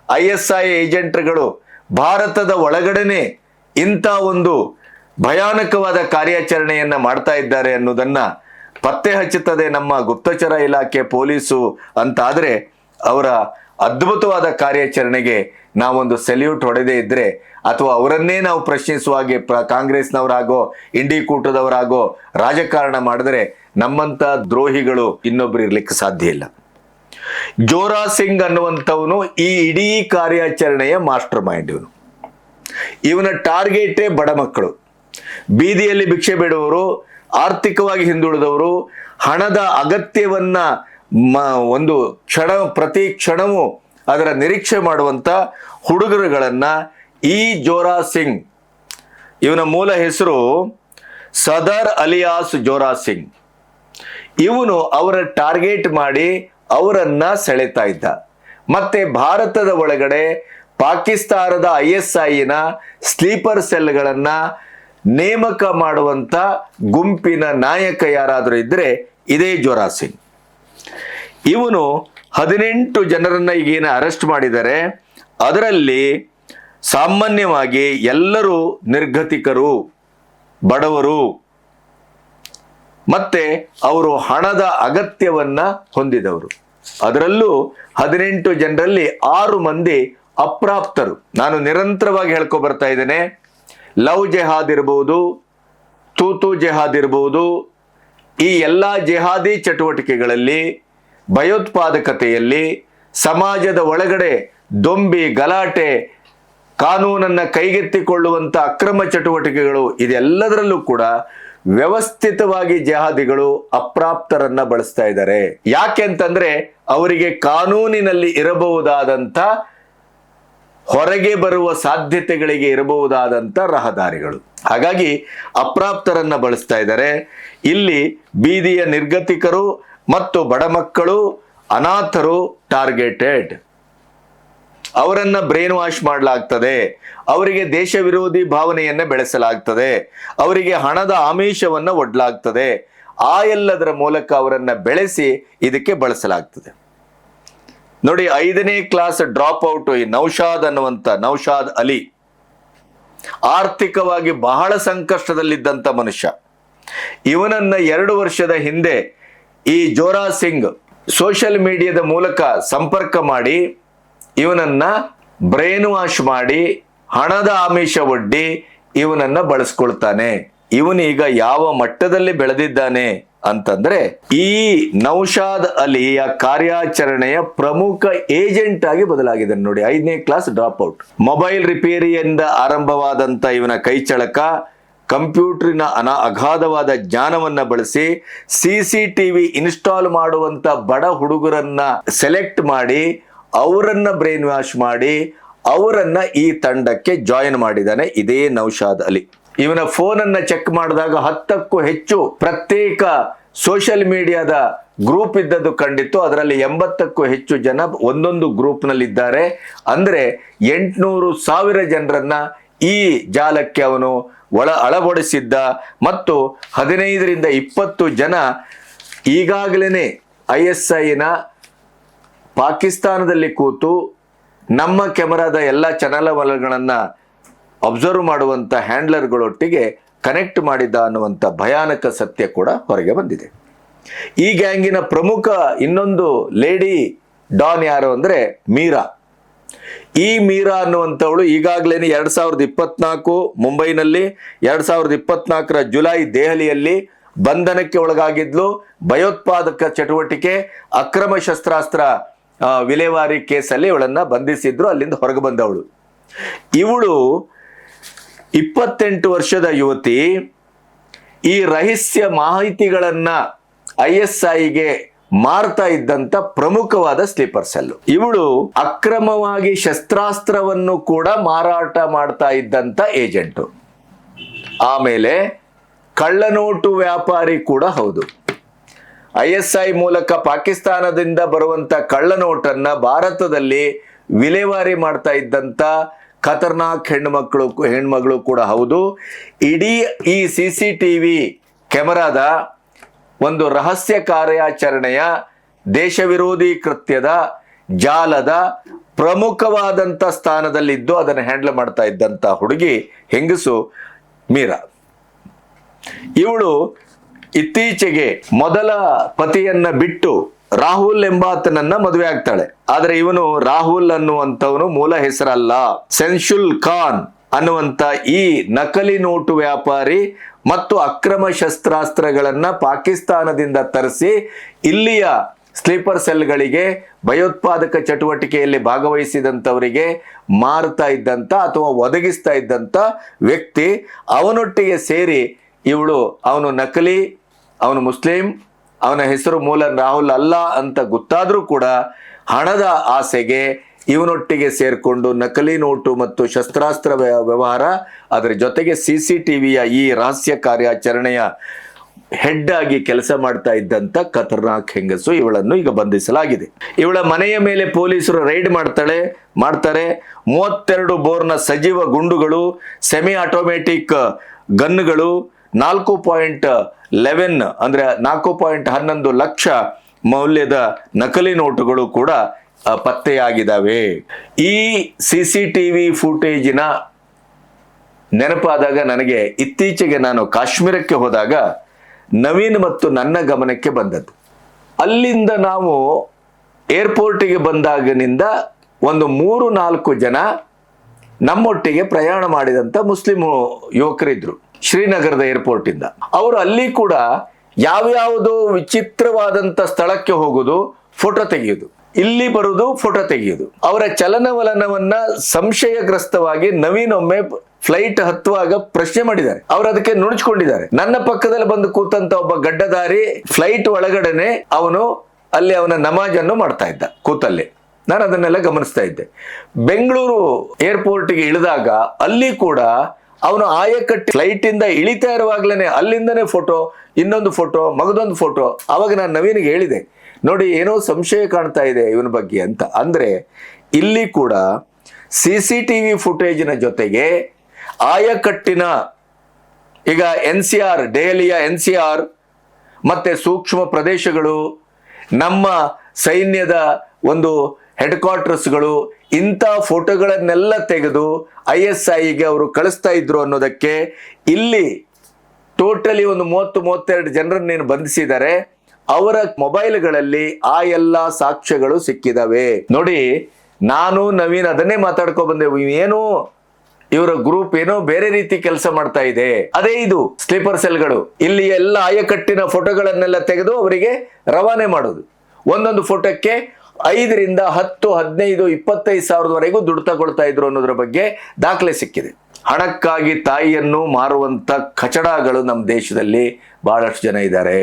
ISI ಏಜೆಂಟ್ಗಳು ಭಾರತದ ಒಳಗಡೆನೆ ಇಂಥ ಒಂದು ಭಯಾನಕವಾದ ಕಾರ್ಯಾಚರಣೆಯನ್ನ ಮಾಡ್ತಾ ಇದ್ದಾರೆ ಅನ್ನೋದನ್ನ ಪತ್ತೆ ಹಚ್ಚುತ್ತದೆ ನಮ್ಮ ಗುಪ್ತಚರ ಇಲಾಖೆ, ಪೊಲೀಸು ಅಂತಾದ್ರೆ ಅವರ ಅದ್ಭುತವಾದ ಕಾರ್ಯಾಚರಣೆಗೆ ನಾವೊಂದು ಸೆಲ್ಯೂಟ್ ಹೊಡೆದೇ ಇದ್ರೆ, ಅಥವಾ ಅವರನ್ನೇ ನಾವು ಪ್ರಶ್ನಿಸುವಾಗೆ ಕಾಂಗ್ರೆಸ್ನವರಾಗೋ, ಇಂಡಿ ಕೂಟದವರಾಗೋ ರಾಜಕಾರಣ ಮಾಡಿದ್ರೆ ನಮ್ಮಂತ ದ್ರೋಹಿಗಳು ಇನ್ನೊಬ್ರು ಇರ್ಲಿಕ್ಕೆ ಸಾಧ್ಯ ಇಲ್ಲ. ಜೋರಾ ಸಿಂಗ್ ಅನ್ನುವಂಥವನು ಈ ಇಡೀ ಕಾರ್ಯಾಚರಣೆಯ ಮಾಸ್ಟರ್ ಮೈಂಡ್. ಇವನ ಟಾರ್ಗೆಟೇ ಬಡ ಮಕ್ಕಳು, ಬೀದಿಯಲ್ಲಿ ಭಿಕ್ಷೆ ಬೇಡುವವರು, ಆರ್ಥಿಕವಾಗಿ ಹಿಂದುಳಿದವರು, ಹಣದ ಅಗತ್ಯವನ್ನ ಒಂದು ಪ್ರತಿ ಕ್ಷಣವೂ ಅದರ ನಿರೀಕ್ಷೆ ಮಾಡುವಂತ ಹುಡುಗರುಗಳನ್ನ ಈ ಜೋರಾ ಸಿಂಗ್, ಇವನ ಮೂಲ ಹೆಸರು ಸದರ್ ಅಲಿಯಾಸ್ ಜೋರಾ ಸಿಂಗ್, ಇವನು ಅವರ ಟಾರ್ಗೆಟ್ ಮಾಡಿ ಅವರನ್ನ ಸೆಳೆತಾ ಇದ್ದ. ಮತ್ತೆ ಭಾರತದ ಒಳಗಡೆ ಪಾಕಿಸ್ತಾನದ ISIನ ಸ್ಲೀಪರ್ ಸೆಲ್ಗಳನ್ನ ನೇಮಕ ಮಾಡುವಂತ ಗುಂಪಿನ ನಾಯಕ ಯಾರಾದರೂ ಇದ್ರೆ ಇದೇ ಜೋರಾ ಸಿಂಗ್. ಇವನು 18 ಜನರನ್ನ ಈಗೇನು ಅರೆಸ್ಟ್ ಮಾಡಿದ್ದಾರೆ, ಅದರಲ್ಲಿ ಸಾಮಾನ್ಯವಾಗಿ ಎಲ್ಲರೂ ನಿರ್ಗತಿಕರು, ಬಡವರು, ಮತ್ತೆ ಅವರು ಹಣದ ಅಗತ್ಯವನ್ನ ಹೊಂದಿದವರು. ಅದರಲ್ಲೂ 18 ಜನರಲ್ಲಿ 6 ಮಂದಿ ಅಪ್ರಾಪ್ತರು. ನಾನು ನಿರಂತರವಾಗಿ ಹೇಳ್ಕೊ ಬರ್ತಾ ಇದ್ದೇನೆ, ಲವ್ ಜೆಹಾದ್ ಇರಬಹುದು, ತೂತು ಜೆಹಾದ್ ಇರಬಹುದು, ಈ ಎಲ್ಲ ಜೆಹಾದಿ ಚಟುವಟಿಕೆಗಳಲ್ಲಿ, ಭಯೋತ್ಪಾದಕತೆಯಲ್ಲಿ, ಸಮಾಜದ ಒಳಗಡೆ ದೊಂಬಿ ಗಲಾಟೆ, ಕಾನೂನನ್ನ ಕೈಗೆತ್ತಿಕೊಳ್ಳುವಂತ ಅಕ್ರಮ ಚಟುವಟಿಕೆಗಳು, ಇದೆಲ್ಲದರಲ್ಲೂ ಕೂಡ ವ್ಯವಸ್ಥಿತವಾಗಿ ಜೆಹಾದಿಗಳು ಅಪ್ರಾಪ್ತರನ್ನ ಬಳಸ್ತಾ ಇದ್ದಾರೆ. ಯಾಕೆ ಅಂತಂದ್ರೆ ಅವರಿಗೆ ಕಾನೂನಿನಲ್ಲಿ ಇರಬಹುದಾದಂತ, ಹೊರಗೆ ಬರುವ ಸಾಧ್ಯತೆಗಳಿಗೆ ಇರಬಹುದಾದಂತ ರಹದಾರಿಗಳು. ಹಾಗಾಗಿ ಅಪ್ರಾಪ್ತರನ್ನ ಬಳಸ್ತಾ ಇದ್ದಾರೆ. ಇಲ್ಲಿ ಬೀದಿಯ ನಿರ್ಗತಿಕರು ಮತ್ತು ಬಡ ಮಕ್ಕಳು, ಅನಾಥರು ಟಾರ್ಗೆಟೆಡ್. ಅವರನ್ನ ಬ್ರೈನ್ ವಾಶ್ ಮಾಡಲಾಗ್ತದೆ, ಅವರಿಗೆ ದೇಶ ವಿರೋಧಿ ಭಾವನೆಯನ್ನ ಬೆಳೆಸಲಾಗ್ತದೆ, ಅವರಿಗೆ ಹಣದ ಆಮಿಷವನ್ನ ಒಡ್ಲಾಗ್ತದೆ. ಆ ಎಲ್ಲದರ ಮೂಲಕ ಅವರನ್ನ ಬೆಳೆಸಿ ಇದಕ್ಕೆ ಬಳಸಲಾಗ್ತದೆ. ನೋಡಿ, 5ನೇ ಕ್ಲಾಸ್ ಡ್ರಾಪ್ ಔಟ್ ಈ ನೌಶಾದ್ ಅಲಿ ಆರ್ಥಿಕವಾಗಿ ಬಹಳ ಸಂಕಷ್ಟದಲ್ಲಿದ್ದಂತ ಮನುಷ್ಯ. ಇವನನ್ನ 2 ವರ್ಷದ ಹಿಂದೆ ಈ ಜೋರಾ ಸಿಂಗ್ ಸೋಷಿಯಲ್ ಮೀಡಿಯಾದ ಮೂಲಕ ಸಂಪರ್ಕ ಮಾಡಿ ಇವನನ್ನ ಬ್ರೈನ್ ವಾಶ್ ಮಾಡಿ ಹಣದ ಆಮಿಷ ಒಡ್ಡಿ ಇವನನ್ನ ಬಳಸ್ಕೊಳ್ತಾನೆ. ಇವನೀಗ ಯಾವ ಮಟ್ಟದಲ್ಲಿ ಬೆಳೆದಿದ್ದಾನೆ ಅಂತಂದ್ರೆ ಈ ನೌಶಾದ್ ಅಲಿಯ ಕಾರ್ಯಾಚರಣೆಯ ಪ್ರಮುಖ ಏಜೆಂಟ್ ಆಗಿ ಬದಲಾಗಿದೆ ನೋಡಿ. 5ನೇ ಕ್ಲಾಸ್ ಡ್ರಾಪ್ ಔಟ್. ಮೊಬೈಲ್ ರಿಪೇರಿಯಿಂದ ಆರಂಭವಾದಂತ ಇವನ ಕೈಚಳಕ ಕಂಪ್ಯೂಟರಿನ ಅಗಾಧವಾದ ಜ್ಞಾನವನ್ನ ಬಳಸಿ CCTV ಇನ್ಸ್ಟಾಲ್ ಮಾಡುವಂತ ಬಡ ಹುಡುಗರನ್ನ ಸೆಲೆಕ್ಟ್ ಮಾಡಿ ಅವರನ್ನ ಬ್ರೈನ್ ವಾಶ್ ಮಾಡಿ ಅವರನ್ನ ಈ ತಂಡಕ್ಕೆ ಜಾಯಿನ್ ಮಾಡಿದ್ದಾನೆ ಇದೇ ನೌಶಾದ್ ಅಲಿ. ಇವನ ಫೋನ್ ಅನ್ನ ಚೆಕ್ ಮಾಡಿದಾಗ 10ಕ್ಕೂ ಹೆಚ್ಚು ಪ್ರತ್ಯೇಕ ಸೋಷಿಯಲ್ ಮೀಡಿಯಾದ ಗ್ರೂಪ್ ಇದ್ದದ್ದು ಕಂಡಿತ್ತು. ಅದರಲ್ಲಿ 80ಕ್ಕೂ ಹೆಚ್ಚು ಜನ ಒಂದೊಂದು ಗ್ರೂಪ್ ನಲ್ಲಿ ಇದ್ದಾರೆ. ಅಂದ್ರೆ 800,000 ಜನರನ್ನ ಈ ಜಾಲಕ್ಕೆ ಅವನು ಅಳವಡಿಸಿದ್ದ. ಮತ್ತು 15ರಿಂದ 20 ಜನ ಈಗಾಗಲೇ ISIನ ಪಾಕಿಸ್ತಾನದಲ್ಲಿ ಕೂತು ನಮ್ಮ ಕೆಮರಾದ ಎಲ್ಲ ಚಾನೆಲ್ಗಳನ್ನ ಅಬ್ಸರ್ವ್ ಮಾಡುವಂತ ಹ್ಯಾಂಡ್ಲರ್ಗಳೊಟ್ಟಿಗೆ ಕನೆಕ್ಟ್ ಮಾಡಿದ್ದ ಅನ್ನುವಂಥ ಭಯಾನಕ ಸತ್ಯ ಕೂಡ ಹೊರಗೆ ಬಂದಿದೆ. ಈ ಗ್ಯಾಂಗಿನ ಪ್ರಮುಖ ಇನ್ನೊಂದು ಲೇಡಿ ಡಾನ್ ಯಾರು ಅಂದ್ರೆ ಮೀರಾ. ಈ ಮೀರಾ ಅನ್ನುವಂಥವಳು ಈಗಾಗಲೇ 2024 ಮುಂಬೈನಲ್ಲಿ, 2024 ಜುಲೈ ದೆಹಲಿಯಲ್ಲಿ ಬಂಧನಕ್ಕೆ ಒಳಗಾಗಿದ್ಲು. ಭಯೋತ್ಪಾದಕ ಚಟುವಟಿಕೆ, ಅಕ್ರಮ ಶಸ್ತ್ರಾಸ್ತ್ರ ವಿಲೇವಾರಿ ಕೇಸಲ್ಲಿ ಇವಳನ್ನ ಬಂಧಿಸಿದ್ರು. ಅಲ್ಲಿಂದ ಹೊರಗೆ ಬಂದವಳು. ಇವಳು 28 ವರ್ಷದ ಯುವತಿ. ಈ ರಹಸ್ಯ ಮಾಹಿತಿಗಳನ್ನ ISIಗೆ ಮಾರ್ತಾ ಇದ್ದಂತ ಪ್ರಮುಖವಾದ ಸ್ಲೀಪರ್ ಸೆಲ್. ಇವಳು ಅಕ್ರಮವಾಗಿ ಶಸ್ತ್ರಾಸ್ತ್ರವನ್ನು ಕೂಡ ಮಾರಾಟ ಮಾಡ್ತಾ ಇದ್ದಂತ ಏಜೆಂಟು. ಆಮೇಲೆ ಕಳ್ಳನೋಟು ವ್ಯಾಪಾರಿ ಕೂಡ ಹೌದು. ISI ಮೂಲಕ ಪಾಕಿಸ್ತಾನದಿಂದ ಬರುವಂತ ಕಳ್ಳನೋಟನ್ನ ಭಾರತದಲ್ಲಿ ವಿಲೇವಾರಿ ಮಾಡ್ತಾ ಇದ್ದಂತ ಖತರ್ನಾಕ್ ಹೆಣ್ಮಗಳು ಕೂಡ ಹೌದು. ಇಡೀ ಈ CCTV ಕೆಮರಾದ ಒಂದು ರಹಸ್ಯ ಕಾರ್ಯಾಚರಣೆಯ ದೇಶ ವಿರೋಧಿ ಕೃತ್ಯದ ಜಾಲದ ಪ್ರಮುಖವಾದಂತ ಸ್ಥಾನದಲ್ಲಿದ್ದು ಅದನ್ನು ಹ್ಯಾಂಡಲ್ ಮಾಡ್ತಾ ಇದ್ದಂತ ಹುಡುಗಿ ಹೆಂಗಸು ಮೀರಾ. ಇವಳು ಇತ್ತೀಚೆಗೆ ಮೊದಲ ಪತಿಯನ್ನ ಬಿಟ್ಟು ರಾಹುಲ್ ಎಂಬಾತನನ್ನ ಮದುವೆ ಆಗ್ತಾಳೆ. ಆದ್ರೆ ಇವನು ರಾಹುಲ್ ಅನ್ನುವಂಥವನು ಮೂಲ ಹೆಸರಲ್ಲ. ಸೆನ್ಶುಲ್ ಖಾನ್ ಅನ್ನುವಂತ ಈ ನಕಲಿ ನೋಟು ವ್ಯಾಪಾರಿ ಮತ್ತು ಅಕ್ರಮ ಶಸ್ತ್ರಾಸ್ತ್ರಗಳನ್ನ ಪಾಕಿಸ್ತಾನದಿಂದ ತರಿಸಿ ಇಲ್ಲಿಯ ಸ್ಲೀಪರ್ ಸೆಲ್ಗಳಿಗೆ ಭಯೋತ್ಪಾದಕ ಚಟುವಟಿಕೆಯಲ್ಲಿ ಭಾಗವಹಿಸಿದಂಥವರಿಗೆ ಮಾರ್ತಾ ಇದ್ದಂತ ಅಥವಾ ಒದಗಿಸ್ತಾ ಇದ್ದಂತ ವ್ಯಕ್ತಿ. ಅವನೊಟ್ಟಿಗೆ ಸೇರಿ ಇವಳು ಅವನು ನಕಲಿ, ಅವನು ಮುಸ್ಲಿಂ, ಅವನ ಹೆಸರು ಮೂಲ ರಾಹುಲ್ ಅಲ್ಲ ಅಂತ ಗೊತ್ತಾದ್ರೂ ಕೂಡ ಹಣದ ಆಸೆಗೆ ಇವನೊಟ್ಟಿಗೆ ಸೇರ್ಕೊಂಡು ನಕಲಿ ನೋಟು ಮತ್ತು ಶಸ್ತ್ರಾಸ್ತ್ರ ವ್ಯವಹಾರ, ಅದರ ಜೊತೆಗೆ CCTVಯ ಈ ರಹಸ್ಯ ಕಾರ್ಯಾಚರಣೆಯ ಹೆಡ್ ಆಗಿ ಕೆಲಸ ಮಾಡ್ತಾ ಇದ್ದಂತ ಖತರ್ನಾಕ್ ಹೆಂಗಸು. ಇವಳನ್ನು ಈಗ ಬಂಧಿಸಲಾಗಿದೆ. ಇವಳ ಮನೆಯ ಮೇಲೆ ಪೊಲೀಸರು ರೈಡ್ ಮಾಡ್ತಾರೆ. 32 ಬೋರ್ನ ಸಜೀವ ಗುಂಡುಗಳು, ಸೆಮಿ ಆಟೋಮ್ಯಾಟಿಕ್ ಗನ್ಗಳು, 4.11 ಅಂದ್ರೆ 4.11 ಲಕ್ಷ ಮೌಲ್ಯದ ನಕಲಿ ನೋಟುಗಳು ಕೂಡ ಪತ್ತೆಯಾಗಿದ್ದಾವೆ. ಈ CCTV ಫುಟೇಜಿನ ನೆನಪಾದಾಗ ನನಗೆ ಇತ್ತೀಚೆಗೆ ನಾನು ಕಾಶ್ಮೀರಕ್ಕೆ ಹೋದಾಗ ನವೀನ್ ಮತ್ತು ನನ್ನ ಗಮನಕ್ಕೆ ಬಂದದ್ದು. ಅಲ್ಲಿಂದ ನಾವು ಏರ್ಪೋರ್ಟಿಗೆ ಬಂದಾಗನಿಂದ ಒಂದು 3-4 ಜನ ನಮ್ಮೊಟ್ಟಿಗೆ ಪ್ರಯಾಣ ಮಾಡಿದಂತ ಮುಸ್ಲಿಂ ಯುವಕರಿದ್ರು ಶ್ರೀನಗರದ ಏರ್ಪೋರ್ಟ್ ಇಂದ. ಅವರು ಅಲ್ಲಿ ಕೂಡ ಯಾವ್ಯಾವುದೋ ವಿಚಿತ್ರವಾದಂತ ಸ್ಥಳಕ್ಕೆ ಹೋಗುದು, ಫೋಟೋ ತೆಗೆಯುವುದು, ಇಲ್ಲಿ ಬರುವುದು, ಫೋಟೋ ತೆಗೆಯುವುದು. ಅವರ ಚಲನವಲನವನ್ನ ಸಂಶಯಗ್ರಸ್ತವಾಗಿ ನವೀನ್ ಒಮ್ಮೆ ಫ್ಲೈಟ್ ಹತ್ತುವಾಗ ಪ್ರಶ್ನೆ ಮಾಡಿದ್ದಾರೆ. ಅವರು ಅದಕ್ಕೆ ನುಣುಚ್ಕೊಂಡಿದ್ದಾರೆ. ನನ್ನ ಪಕ್ಕದಲ್ಲಿ ಬಂದು ಕೂತಂತ ಒಬ್ಬ ಗಡ್ಡಧಾರಿ ಫ್ಲೈಟ್ ಒಳಗಡೆನೆ ಅವನು ಅಲ್ಲಿ ಅವನ ನಮಾಜನ್ನು ಮಾಡ್ತಾ ಇದ್ದ ಕೂತಲ್ಲಿ. ನಾನು ಅದನ್ನೆಲ್ಲ ಗಮನಿಸ್ತಾ ಇದ್ದೆ. ಬೆಂಗಳೂರು ಏರ್ಪೋರ್ಟ್ಗೆ ಇಳಿದಾಗ ಅಲ್ಲಿ ಕೂಡ ಅವನು ಆಯಕಟ್ಟಿ ಫ್ಲೈಟ್ ಇಂದ ಇಳಿತಾ ಇರುವಾಗ್ಲೇನೆ ಅಲ್ಲಿಂದನೇ ಫೋಟೋ, ಇನ್ನೊಂದು ಫೋಟೋ, ಮಗದೊಂದು ಫೋಟೋ. ಅವಾಗ ನಾನು ನವೀನಿಗೆ ಹೇಳಿದೆ, ನೋಡಿ ಏನೋ ಸಂಶಯ ಕಾಣ್ತಾ ಇದೆ ಇವನ ಬಗ್ಗೆ ಅಂತ. ಅಂದ್ರೆ ಇಲ್ಲಿ ಕೂಡ CCTV ಫುಟೇಜಿನ ಜೊತೆಗೆ ಆಯಕಟ್ಟಿನ, ಈಗ NCR, ದೆಹಲಿಯ NCR ಮತ್ತೆ ಸೂಕ್ಷ್ಮ ಪ್ರದೇಶಗಳು, ನಮ್ಮ ಸೈನ್ಯದ ಒಂದು ಹೆಡ್ ಕ್ವಾರ್ಟರ್ಸ್ಗಳು, ಇಂಥ ಫೋಟೋಗಳನ್ನೆಲ್ಲ ತೆಗೆದು ISIಗೆ ಅವರು ಕಳಿಸ್ತಾ ಇದ್ರು ಅನ್ನೋದಕ್ಕೆ ಇಲ್ಲಿ ಟೋಟಲಿ ಒಂದು 30-32 ಜನರನ್ನೇನು ಬಂಧಿಸಿದ್ದಾರೆ. ಅವರ ಮೊಬೈಲ್ಗಳಲ್ಲಿ ಆ ಎಲ್ಲ ಸಾಕ್ಷ್ಯಗಳು ಸಿಕ್ಕಿದಾವೆ. ನೋಡಿ, ನಾನು ನವೀನ್ ಅದನ್ನೇ ಮಾತಾಡ್ಕೊ ಬಂದೆವು. ಏನು ಇವರ ಗ್ರೂಪ್ ಏನೋ ಬೇರೆ ರೀತಿ ಕೆಲಸ ಮಾಡ್ತಾ ಇದೆ. ಅದೇ ಇದು ಸ್ಲೀಪರ್ ಸೆಲ್ಗಳು. ಇಲ್ಲಿ ಎಲ್ಲ ಆಯಕಟ್ಟಿನ ಫೋಟೋಗಳನ್ನೆಲ್ಲ ತೆಗೆದು ಅವರಿಗೆ ರವಾನೆ ಮಾಡೋದು. ಒಂದೊಂದು ಫೋಟೋಕ್ಕೆ 5ರಿಂದ 10, 15, 25 ಸಾವಿರದವರೆಗೂ ದುಡ್ಡು ತಗೊಳ್ತಾ ಇದ್ರು ಅನ್ನೋದ್ರ ಬಗ್ಗೆ ದಾಖಲೆ ಸಿಕ್ಕಿದೆ. ಹಣಕ್ಕಾಗಿ ತಾಯಿಯನ್ನು ಮಾರುವಂತ ಕಚಡಗಳು ನಮ್ಮ ದೇಶದಲ್ಲಿ ಬಹಳಷ್ಟು ಜನ ಇದ್ದಾರೆ.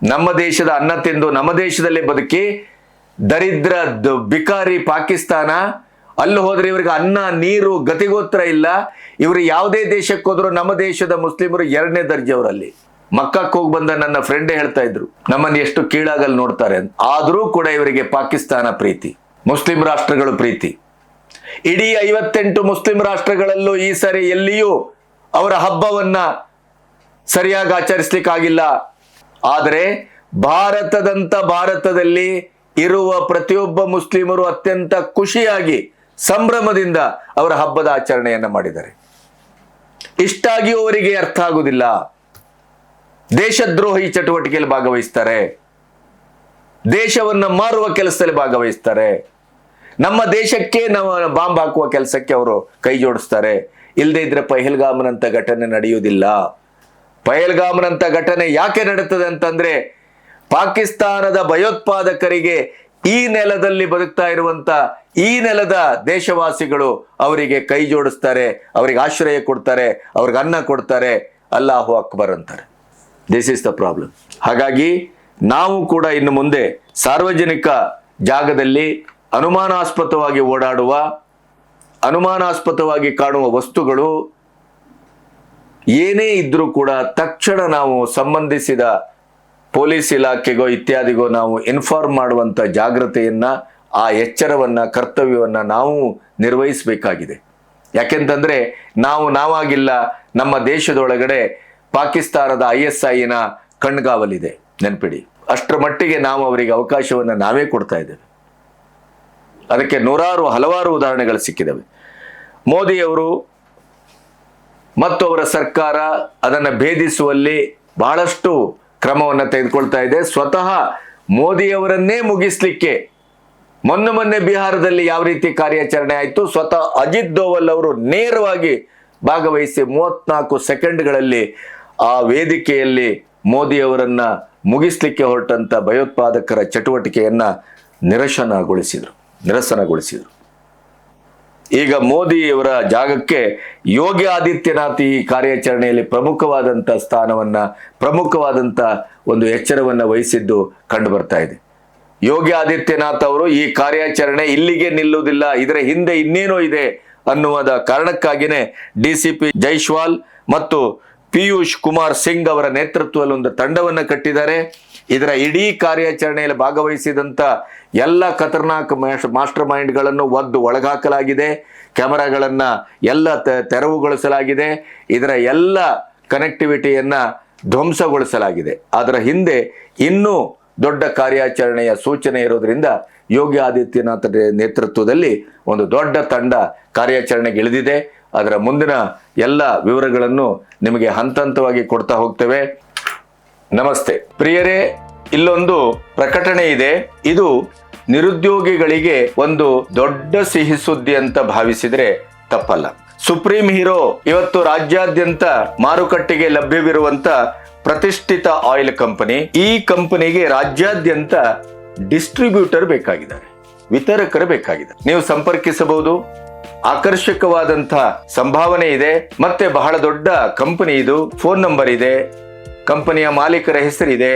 ನಮ್ಮ ದೇಶದ ಅನ್ನ ತಿಂದು ನಮ್ಮ ದೇಶದಲ್ಲೇ ಬದುಕಿ ದರಿದ್ರ ಬಿಕಾರಿ ಪಾಕಿಸ್ತಾನ, ಅಲ್ಲಿ ಹೋದ್ರೆ ಇವರಿಗೆ ಅನ್ನ ನೀರು ಗತಿಗೋತ್ರ ಇಲ್ಲ. ಇವರು ಯಾವುದೇ ದೇಶಕ್ಕೆ ಹೋದ್ರು ನಮ್ಮ ದೇಶದ ಮುಸ್ಲಿಮರು 2ನೇ ದರ್ಜೆಯವರಲ್ಲಿ. ಮಕ್ಕಕ್ಕೆ ಹೋಗಿ ಬಂದ ನನ್ನ ಫ್ರೆಂಡೇ ಹೇಳ್ತಾ ಇದ್ರು ನಮ್ಮನ್ನು ಎಷ್ಟು ಕೀಳಾಗಲ್ಲಿ ನೋಡ್ತಾರೆ ಅಂತ. ಆದರೂ ಕೂಡ ಇವರಿಗೆ ಪಾಕಿಸ್ತಾನ ಪ್ರೀತಿ, ಮುಸ್ಲಿಂ ರಾಷ್ಟ್ರಗಳು ಪ್ರೀತಿ. ಇಡೀ 58 ಮುಸ್ಲಿಂ ರಾಷ್ಟ್ರಗಳಲ್ಲೂ ಈ ಸರಿ ಎಲ್ಲಿಯೂ ಅವರ ಹಬ್ಬವನ್ನ ಸರಿಯಾಗಿ ಆಚರಿಸಲಿಕ್ಕಾಗಿಲ್ಲ. ಆದರೆ ಭಾರತದಲ್ಲಿ ಇರುವ ಪ್ರತಿಯೊಬ್ಬ ಮುಸ್ಲಿಮರು ಅತ್ಯಂತ ಖುಷಿಯಾಗಿ ಸಂಭ್ರಮದಿಂದ ಅವರ ಹಬ್ಬದ ಆಚರಣೆಯನ್ನ ಮಾಡಿದ್ದಾರೆ. ಇಷ್ಟಾಗಿಯೂ ಅವರಿಗೆ ಅರ್ಥ ಆಗುವುದಿಲ್ಲ. ದೇಶದ್ರೋಹಿ ಚಟುವಟಿಕೆಯಲ್ಲಿ ಭಾಗವಹಿಸ್ತಾರೆ, ದೇಶವನ್ನ ಮಾರುವ ಕೆಲಸದಲ್ಲಿ ಭಾಗವಹಿಸ್ತಾರೆ, ನಮ್ಮ ದೇಶಕ್ಕೆ ನಾವು ಬಾಂಬ್ ಹಾಕುವ ಕೆಲಸಕ್ಕೆ ಅವರು ಕೈ ಜೋಡಿಸ್ತಾರೆ. ಇಲ್ಲದೆ ಇದ್ರೆ ಪಹಲ್ಗಾಮ್ನಂತ ಘಟನೆ ನಡೆಯುವುದಿಲ್ಲ. ಪಹಲ್ಗಾಮ್ನಂತ ಘಟನೆ ಯಾಕೆ ನಡೀತದೆ ಅಂತಂದ್ರೆ ಪಾಕಿಸ್ತಾನದ ಭಯೋತ್ಪಾದಕರಿಗೆ ಈ ನೆಲದಲ್ಲಿ ಬದುಕ್ತಾ ಇರುವಂತ ಈ ನೆಲದ ದೇಶವಾಸಿಗಳು ಅವರಿಗೆ ಕೈ ಜೋಡಿಸ್ತಾರೆ, ಅವರಿಗೆ ಆಶ್ರಯ ಕೊಡ್ತಾರೆ, ಅವ್ರಿಗೆ ಅನ್ನ ಕೊಡ್ತಾರೆ, ಅಲ್ಲಾಹು ಅಕ್ಬರ್ ಅಂತಾರೆ. This is the problem. ಹಾಗಾಗಿ ನಾವು ಕೂಡ ಇನ್ನು ಮುಂದೆ ಸಾರ್ವಜನಿಕ ಜಾಗದಲ್ಲಿ ಅನುಮಾನಾಸ್ಪದವಾಗಿ ಓಡಾಡುವ, ಅನುಮಾನಾಸ್ಪದವಾಗಿ ಕಾಣುವ ವಸ್ತುಗಳು ಏನೇ ಇದ್ರೂ ಕೂಡ ತಕ್ಷಣ ನಾವು ಸಂಬಂಧಿಸಿದ ಪೊಲೀಸ್ ಇಲಾಖೆಗೋ ಇತ್ಯಾದಿಗೋ ನಾವು ಇನ್ಫಾರ್ಮ್ ಮಾಡುವಂತ ಜಾಗೃತೆಯನ್ನ, ಆ ಎಚ್ಚರವನ್ನ, ಕರ್ತವ್ಯವನ್ನ ನಾವು ನಿರ್ವಹಿಸಬೇಕಾಗಿದೆ. ಯಾಕೆಂತಂದ್ರೆ ನಾವಾಗಿಲ್ಲ, ನಮ್ಮ ದೇಶದೊಳಗಡೆ ಪಾಕಿಸ್ತಾನದ ISIನ ಕಣ್ಗಾವಲಿದೆ, ನೆನಪಿಡಿ. ಅಷ್ಟರ ಮಟ್ಟಿಗೆ ನಾವು ಅವರಿಗೆ ಅವಕಾಶವನ್ನು ನಾವೇ ಕೊಡ್ತಾ ಇದ್ದೇವೆ. ಅದಕ್ಕೆ ಹಲವಾರು ಉದಾಹರಣೆಗಳು ಸಿಕ್ಕಿದವೆ. ಮೋದಿಯವರು ಮತ್ತು ಅವರ ಸರ್ಕಾರ ಅದನ್ನು ಭೇದಿಸುವಲ್ಲಿ ಬಹಳಷ್ಟು ಕ್ರಮವನ್ನು ತೆಗೆದುಕೊಳ್ತಾ ಇದೆ. ಸ್ವತಃ ಮೋದಿಯವರನ್ನೇ ಮುಗಿಸ್ಲಿಕ್ಕೆ ಮೊನ್ನೆ ಬಿಹಾರದಲ್ಲಿ ಯಾವ ರೀತಿ ಕಾರ್ಯಾಚರಣೆ ಆಯಿತು, ಸ್ವತಃ ಅಜಿತ್ ದೋವಲ್ ಅವರು ನೇರವಾಗಿ ಭಾಗವಹಿಸಿ 34 ಸೆಕೆಂಡ್ಗಳಲ್ಲಿ ಆ ವೇದಿಕೆಯಲ್ಲಿ ಮೋದಿಯವರನ್ನ ಮುಗಿಸ್ಲಿಕ್ಕೆ ಹೊರಟಂತ ಭಯೋತ್ಪಾದಕರ ಚಟುವಟಿಕೆಯನ್ನ ನಿರಸನಗೊಳಿಸಿದ್ರು. ಈಗ ಮೋದಿಯವರ ಜಾಗಕ್ಕೆ ಯೋಗಿ ಆದಿತ್ಯನಾಥ್ ಈ ಕಾರ್ಯಾಚರಣೆಯಲ್ಲಿ ಪ್ರಮುಖವಾದಂಥ ಸ್ಥಾನವನ್ನ, ಪ್ರಮುಖವಾದಂಥ ಒಂದು ಎಚ್ಚರವನ್ನ ವಹಿಸಿದ್ದು ಕಂಡು ಬರ್ತಾ ಇದೆ. ಯೋಗಿ ಆದಿತ್ಯನಾಥ್ ಅವರು ಈ ಕಾರ್ಯಾಚರಣೆ ಇಲ್ಲಿಗೆ ನಿಲ್ಲುವುದಿಲ್ಲ, ಇದರ ಹಿಂದೆ ಇನ್ನೇನೋ ಇದೆ ಅನ್ನುವುದ ಕಾರಣಕ್ಕಾಗಿಯೇ DCP ಜೈಸ್ವಾಲ್ ಮತ್ತು ಪಿಯೂಷ್ ಕುಮಾರ್ ಸಿಂಗ್ ಅವರ ನೇತೃತ್ವದಲ್ಲಿ ಒಂದು ತಂಡವನ್ನು ಕಟ್ಟಿದ್ದಾರೆ. ಇದರ ಇಡೀ ಕಾರ್ಯಾಚರಣೆಯಲ್ಲಿ ಭಾಗವಹಿಸಿದಂಥ ಎಲ್ಲ ಖತರ್ನಾಕ್ ಮಾಸ್ಟರ್ ಮೈಂಡ್ಗಳನ್ನು ಒಳಗಾಕಲಾಗಿದೆ. ಕ್ಯಾಮೆರಾಗಳನ್ನ ಎಲ್ಲ ತೆರವುಗೊಳಿಸಲಾಗಿದೆ. ಇದರ ಎಲ್ಲ ಕನೆಕ್ಟಿವಿಟಿಯನ್ನ ಧ್ವಂಸಗೊಳಿಸಲಾಗಿದೆ. ಅದರ ಹಿಂದೆ ಇನ್ನೂ ದೊಡ್ಡ ಕಾರ್ಯಾಚರಣೆಯ ಸೂಚನೆ ಇರೋದ್ರಿಂದ ಯೋಗಿ ಆದಿತ್ಯನಾಥ್ ನೇತೃತ್ವದಲ್ಲಿ ಒಂದು ದೊಡ್ಡ ತಂಡ ಕಾರ್ಯಾಚರಣೆಗೆ ಇಳಿದಿದೆ. ಅದರ ಮುಂದಿನ ಎಲ್ಲ ವಿವರಗಳನ್ನು ನಿಮಗೆ ಹಂತವಾಗಿ ಕೊಡ್ತಾ ಹೋಗ್ತೇವೆ. ನಮಸ್ತೆ ಪ್ರಿಯರೇ, ಇಲ್ಲೊಂದು ಪ್ರಕಟಣೆ ಇದೆ. ಇದು ನಿರುದ್ಯೋಗಿಗಳಿಗೆ ಒಂದು ದೊಡ್ಡ ಸಿಹಿ ಸುದ್ದಿ ಅಂತ ಭಾವಿಸಿದ್ರೆ ತಪ್ಪಲ್ಲ. ಸುಪ್ರೀಂ ಹೀರೋ ಇವತ್ತು ರಾಜ್ಯಾದ್ಯಂತ ಮಾರುಕಟ್ಟೆಗೆ ಲಭ್ಯವಿರುವಂತ ಪ್ರತಿಷ್ಠಿತ ಆಯಿಲ್ ಕಂಪನಿ. ಈ ಕಂಪನಿಗೆ ರಾಜ್ಯಾದ್ಯಂತ ಡಿಸ್ಟ್ರಿಬ್ಯೂಟರ್ ಬೇಕಾಗಿದ್ದಾರೆ, ವಿತರಕರು ಬೇಕಾಗಿದ್ದಾರೆ. ನೀವು ಸಂಪರ್ಕಿಸಬಹುದು. ಆಕರ್ಷಕವಾದಂತಹ ಸಂಭಾವನೆ ಇದೆ, ಮತ್ತೆ ಬಹಳ ದೊಡ್ಡ ಕಂಪನಿ ಇದು. ಫೋನ್ ನಂಬರ್ ಇದೆ, ಕಂಪನಿಯ ಮಾಲೀಕರ ಹೆಸರಿದೆ.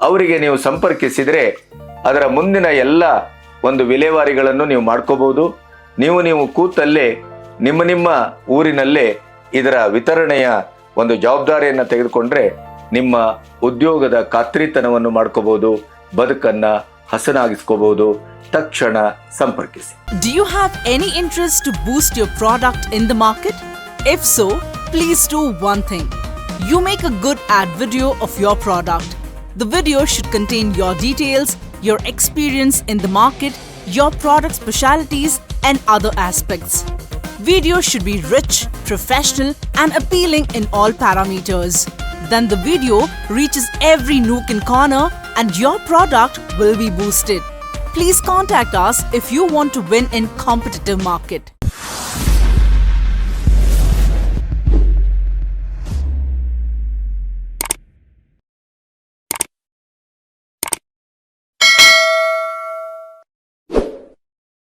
ಅವರಿಗೆ ನೀವು ಸಂಪರ್ಕಿಸಿದ್ರೆ ಅದರ ಮುಂದಿನ ಎಲ್ಲ ಒಂದು ವಿಲೇವಾರಿಗಳನ್ನು ನೀವು ಮಾಡ್ಕೋಬಹುದು. ನೀವು ಕೂತಲ್ಲೇ ನಿಮ್ಮ ಊರಿನಲ್ಲೇ ಇದರ ವಿತರಣೆಯ ಒಂದು ಜವಾಬ್ದಾರಿಯನ್ನು ತೆಗೆದುಕೊಂಡ್ರೆ ನಿಮ್ಮ ಉದ್ಯೋಗದ ಖಾತ್ರಿತನವನ್ನು ಮಾಡ್ಕೋಬಹುದು, ಬದುಕನ್ನ ಹಸನಾಗಿಸ್ಕೋಬಹುದು. ತಕ್ಷಣ ಸಂಪರ್ಕಿಸಿ. Do you have any interest to boost your product in the market? If so, please do one thing. You make a good ad video of your product. The video should contain your details, your experience in the market, your product specialities and other aspects. Video should be rich, professional and appealing in all parameters. Then the video reaches every nook and corner and your product will be boosted. Please contact us if you want to win in competitive market.